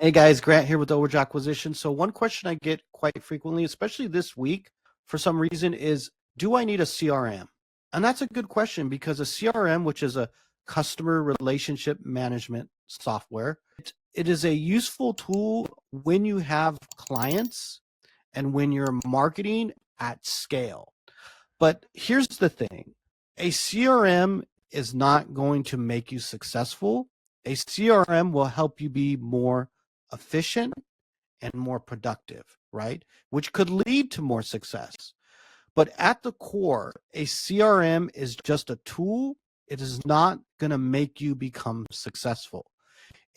Hey guys, Grant here with Overage Acquisition. So one question I get quite frequently, especially this week, for some reason, is do I need a CRM? And that's a good question because a CRM, which is a customer relationship management software, it is a useful tool when you have clients and when you're marketing at scale. But here's the thing, a CRM is not going to make you successful. A CRM will help you be more efficient and more productive, right? Which could lead to more success. But at the core, a CRM is just a tool. It is not going to make you become successful.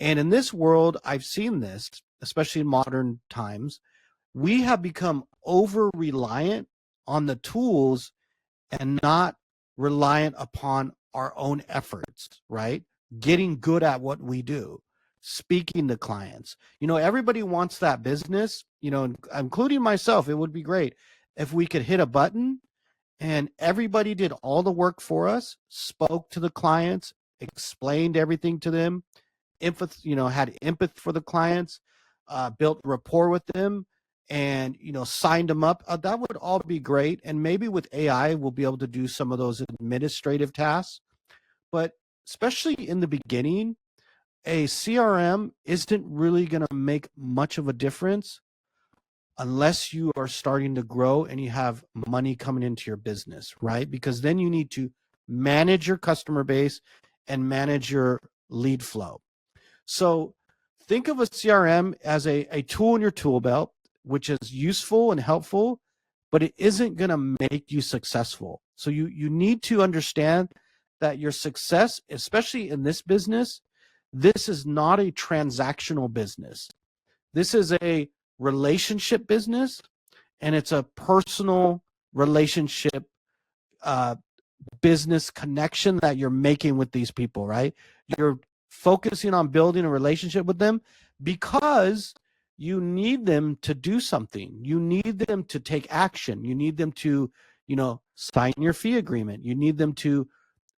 And in this world, I've seen this, especially in modern times, we have become over reliant on the tools and not reliant upon our own efforts, right? Getting good at what we do, speaking to clients. Everybody wants that business, including myself. It would be great if we could hit a button and everybody did all the work for us, spoke to the clients, explained everything to them, had empathy for the clients, built rapport with them, and signed them up. That would all be great. And maybe with AI, we'll be able to do some of those administrative tasks. But especially in the beginning, a CRM isn't really going to make much of a difference unless you are starting to grow and you have money coming into your business, right? Because then you need to manage your customer base and manage your lead flow. So think of a CRM as a tool in your tool belt, which is useful and helpful, but it isn't going to make you successful. So you need to understand that your success, especially in this business, this is not a transactional business. This is a relationship business, and it's a personal relationship uh, business connection that you're making with these people, right? You're focusing on building a relationship with them because you need them to do something. You need them to take action. You need them to, sign your fee agreement. You need them to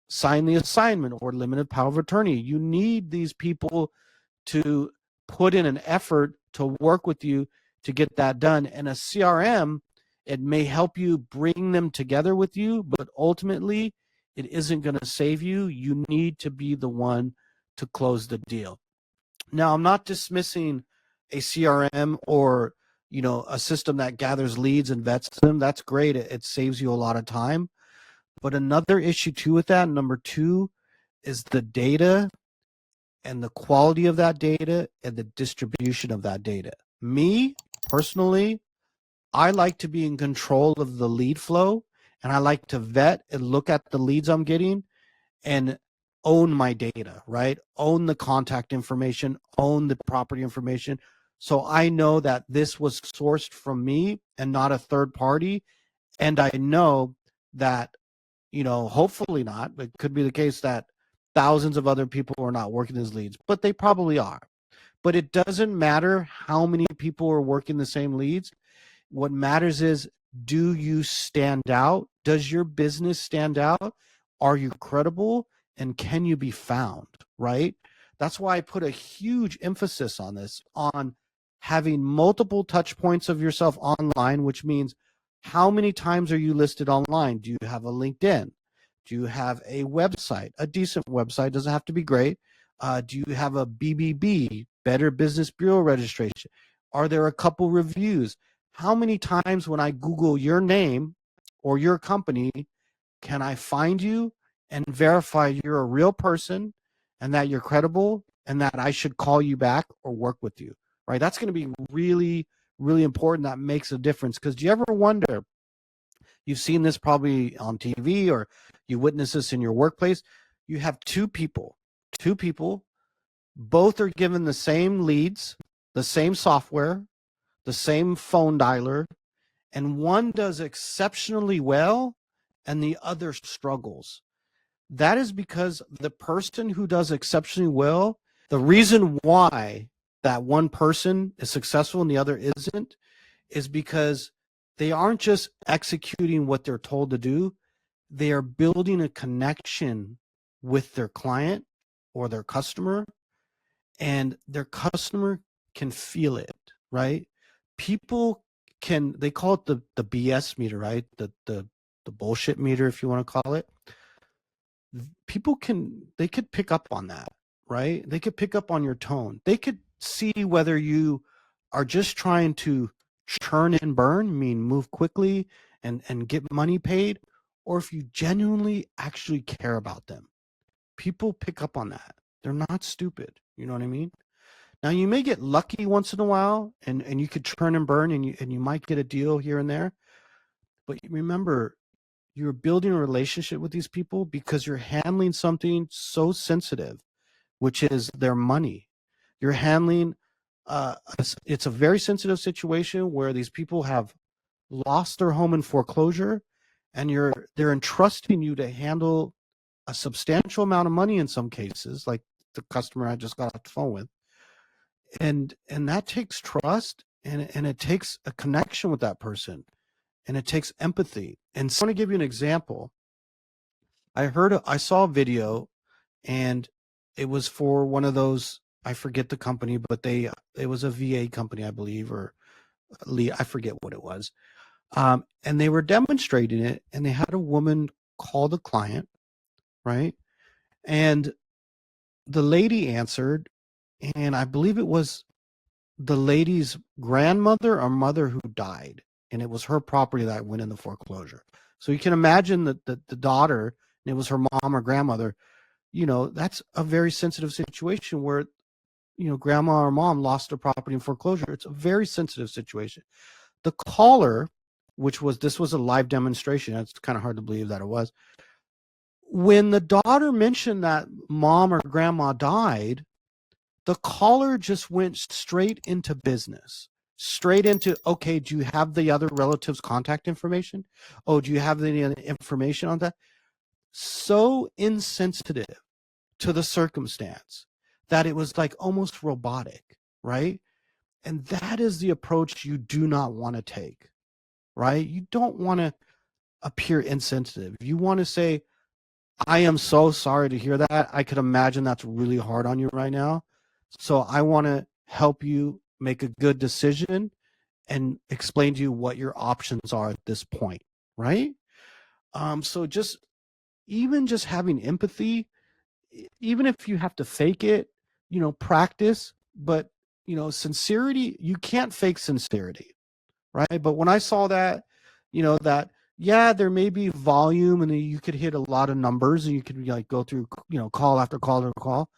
sign the assignment or limited power of attorney. You need these people to put in an effort to work with you to get that done. And a CRM, it may help you bring them together with you, but ultimately it isn't going to save you. You need to be the one to close the deal. Now, I'm not dismissing a CRM or a system that gathers leads and vets them. That's great. It saves you a lot of time. But another issue too with that, number two, is the data and the quality of that data and the distribution of that data. Me, personally, I like to be in control of the lead flow, and I like to vet and look at the leads I'm getting and own my data, right? Own the contact information, own the property information. So I know that this was sourced from me and not a third party. And I know that, hopefully not, it could be the case that thousands of other people are not working as leads, but they probably are. But it doesn't matter how many people are working the same leads. What matters is, do you stand out? Does your business stand out? Are you credible? And can you be found, right? That's why I put a huge emphasis on this, on having multiple touch points of yourself online, which means how many times are you listed online? Do you have a LinkedIn? Do you have a website? A decent website, doesn't have to be great. Do you have a BBB, Better Business Bureau registration? Are there a couple reviews? How many times when I Google your name or your company, can I find you and verify you're a real person and that you're credible and that I should call you back or work with you, right? That's going to be really, really important. That makes a difference. Because do you ever wonder, you've seen this probably on TV or you witness this in your workplace, you have two people, both are given the same leads, the same software, the same phone dialer, and one does exceptionally well and the other struggles. That is because the person who does exceptionally well, the reason why that one person is successful and the other isn't, is because they aren't just executing what they're told to do, they are building a connection with their client or their customer, and their customer can feel it, right? People they call it the BS meter, right? The bullshit meter, if you want to call it. People they could pick up on that, right? They could pick up on your tone. They could see whether you are just trying to churn and burn, mean move quickly and get money paid, or if you genuinely actually care about them. People pick up on that. They're not stupid. You know what I mean? Now you may get lucky once in a while and you could churn and burn and you might get a deal here and there. But remember, you're building a relationship with these people because you're handling something so sensitive, which is their money. You're handling it's a very sensitive situation where these people have lost their home in foreclosure and they're entrusting you to handle a substantial amount of money in some cases, like the customer I just got off the phone with. And that takes trust and it takes a connection with that person and it takes empathy. And so I want to give you an example. I saw a video and it was for one of those, I forget the company, but it was a VA company, I believe, or I forget what it was. And they were demonstrating it and they had a woman call the client, right? And the lady answered, and I believe it was the lady's grandmother or mother who died, and it was her property that went into foreclosure. So you can imagine that the daughter, and it was her mom or grandmother, that's a very sensitive situation where, grandma or mom lost their property in foreclosure. It's a very sensitive situation. The caller, this was a live demonstration. It's kind of hard to believe that it was. When the daughter mentioned that mom or grandma died, the caller just went straight into business, straight into, okay, do you have the other relative's contact information? Oh, do you have any other information on that? So insensitive to the circumstance that it was like almost robotic, right? And that is the approach you do not want to take, right? You don't want to appear insensitive. You want to say, I am so sorry to hear that. I could imagine that's really hard on you right now. So I want to help you make a good decision and explain to you what your options are at this point, right? So even just having empathy, even if you have to fake it, practice, but sincerity, you can't fake sincerity, right? But when I saw that, that, yeah, there may be volume and you could hit a lot of numbers and you could like go through, call after call after call.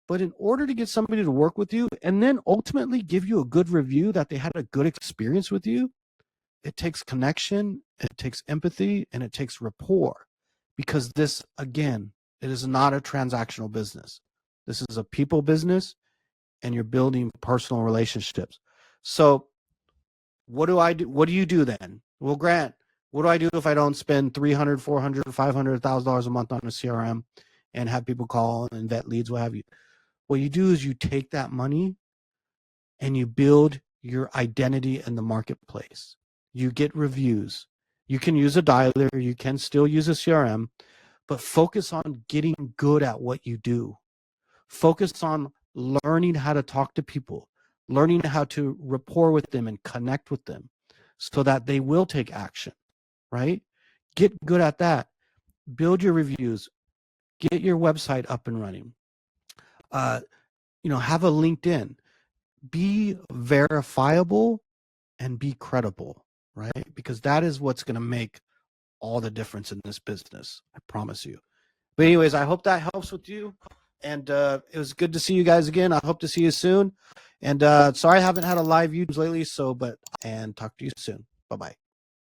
But in order to get somebody to work with you and then ultimately give you a good review that they had a good experience with you, it takes connection, it takes empathy, and it takes rapport. Because this, again, it is not a transactional business. This is a people business and you're building personal relationships. So what do I do? What do you do then? Well, Grant, what do I do if I don't spend $300, $400, $500,000 a month on a CRM and have people call and vet leads, what have you? What you do is you take that money and you build your identity in the marketplace. You get reviews. You can use a dialer. You can still use a CRM, but focus on getting good at what you do. Focus on learning how to talk to people, learning how to rapport with them and connect with them so that they will take action, right? Get good at that. Build your reviews. Get your website up and running. Have a LinkedIn. Be verifiable and be credible, right? Because that is what's going to make all the difference in this business. I promise you. But anyways, I hope that helps with you. And it was good to see you guys again. I hope to see you soon. And sorry I haven't had a live YouTube lately. And talk to you soon. Bye-bye.